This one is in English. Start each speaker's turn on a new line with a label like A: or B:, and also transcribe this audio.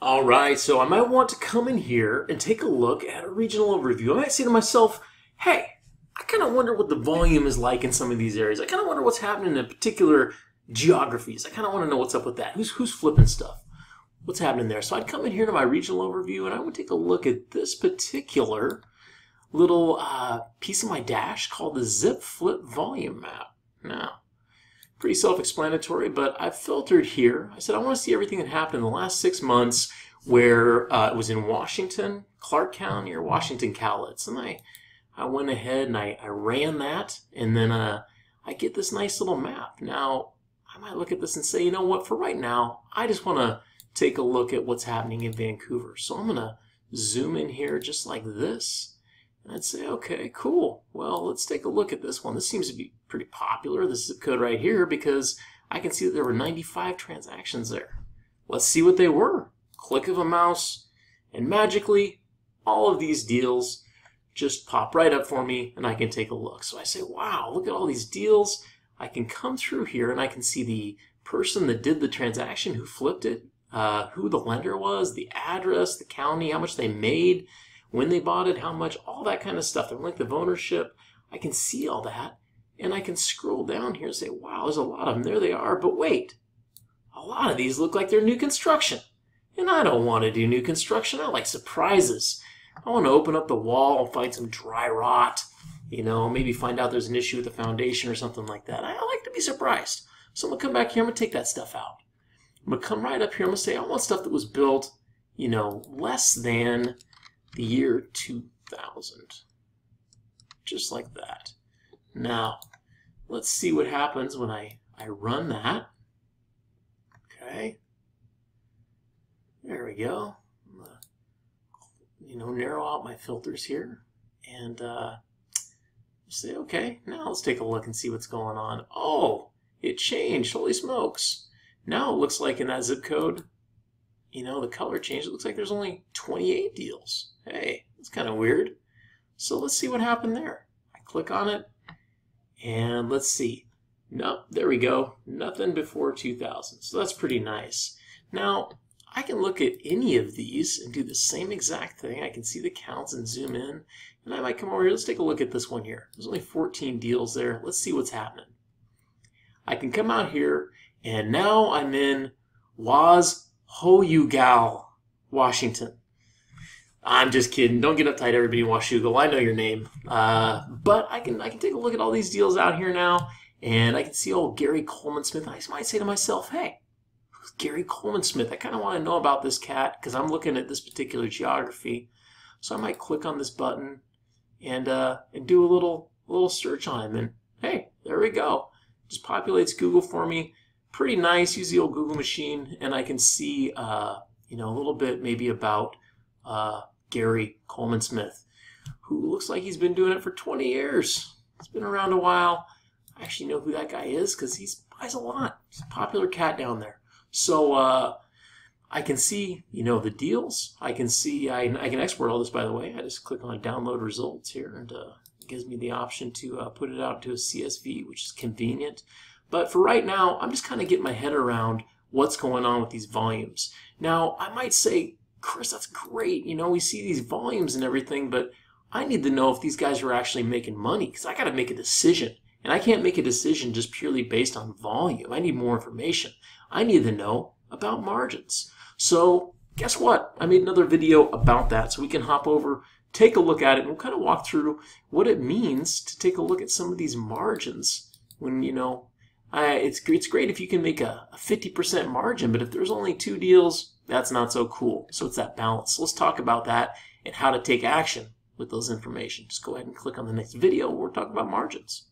A: All right, so I might want to come in here and take a look at a regional overview. I might say to myself, hey, I kind of wonder what the volume is like in some of these areas. I kind of wonder what's happening in particular geographies. I kind of want to know what's up with that. Who's flipping stuff? What's happening there? So I'd come in here to my regional overview and I would take a look at this particular little piece of my dash called the Zip Flip Volume Map. Now, pretty self-explanatory, but I've filtered here. I said I want to see everything that happened in the last 6 months where it was in Washington, Clark County, or Washington Cowlitz. And I went ahead and I ran that, and then I get this nice little map. Now, I might look at this and say, you know what, for right now, I just want to take a look at what's happening in Vancouver. So I'm going to zoom in here just like this. And I'd say, okay, cool. Well, let's take a look at this one. This seems to be pretty popular, this zip code right here, because I can see that there were 95 transactions there. Let's see what they were. Click of a mouse, and magically, all of these deals just pop right up for me, and I can take a look. So I say, wow, look at all these deals. I can come through here, and I can see the person that did the transaction, who flipped it, who the lender was, the address, the county, how much they made, when they bought it, how much, all that kind of stuff, the length of ownership. I can see all that, and I can scroll down here and say, wow, there's a lot of them. There they are. But wait, a lot of these look like they're new construction. And I don't want to do new construction. I like surprises. I want to open up the wall and find some dry rot, you know, maybe find out there's an issue with the foundation or something like that. I like to be surprised. So I'm going to come back here. I'm going to take that stuff out. I'm going to come right up here. I'm going to say I want stuff that was built, you know, less than the year 2000. Just like that. Now, let's see what happens when I run that. Okay. There we go. I'm gonna, you know, narrow out my filters here. And say, okay, now let's take a look and see what's going on. Oh, it changed. Holy smokes. Now it looks like in that zip code, you know, the color changed. It looks like there's only 28 deals. Hey, that's kind of weird. So let's see what happened there. I click on it, and let's see. Nope, there we go. Nothing before 2000. So that's pretty nice. Now, I can look at any of these and do the same exact thing. I can see the counts and zoom in. And I might come over here. Let's take a look at this one here. There's only 14 deals there. Let's see what's happening. I can come out here, and now I'm in Washoegal, Washington. I'm just kidding. Don't get uptight, everybody in Washougal. I know your name. But I can take a look at all these deals out here now, and I can see old Gary Coleman Smith. I might say to myself, hey, who's Gary Coleman Smith? I kind of want to know about this cat because I'm looking at this particular geography. So I might click on this button and do a little search on him. And hey, there we go. Just populates Google for me. Pretty nice. Use the old Google machine, and I can see you know, a little bit maybe about Gary Coleman Smith, who looks like he's been doing it for 20 years. He's been around a while. I actually know who that guy is because he buys a lot. He's a popular cat down there. So I can see, you know, the deals. I can see, I can export all this, by the way. I just click on download results here, and it gives me the option to put it out to a CSV, which is convenient. But for right now, I'm just kind of getting my head around what's going on with these volumes. Now, I might say, Chris, that's great. You know, we see these volumes and everything, but I need to know if these guys are actually making money because I got to make a decision. And I can't make a decision just purely based on volume. I need more information. I need to know about margins. So guess what? I made another video about that, so we can hop over, take a look at it, and we'll kind of walk through what it means to take a look at some of these margins when, you know, it's great if you can make a 50% margin, but if there's only 2 deals, that's not so cool. So it's that balance. So let's talk about that and how to take action with those information. Just go ahead and click on the next video where we're talking about margins.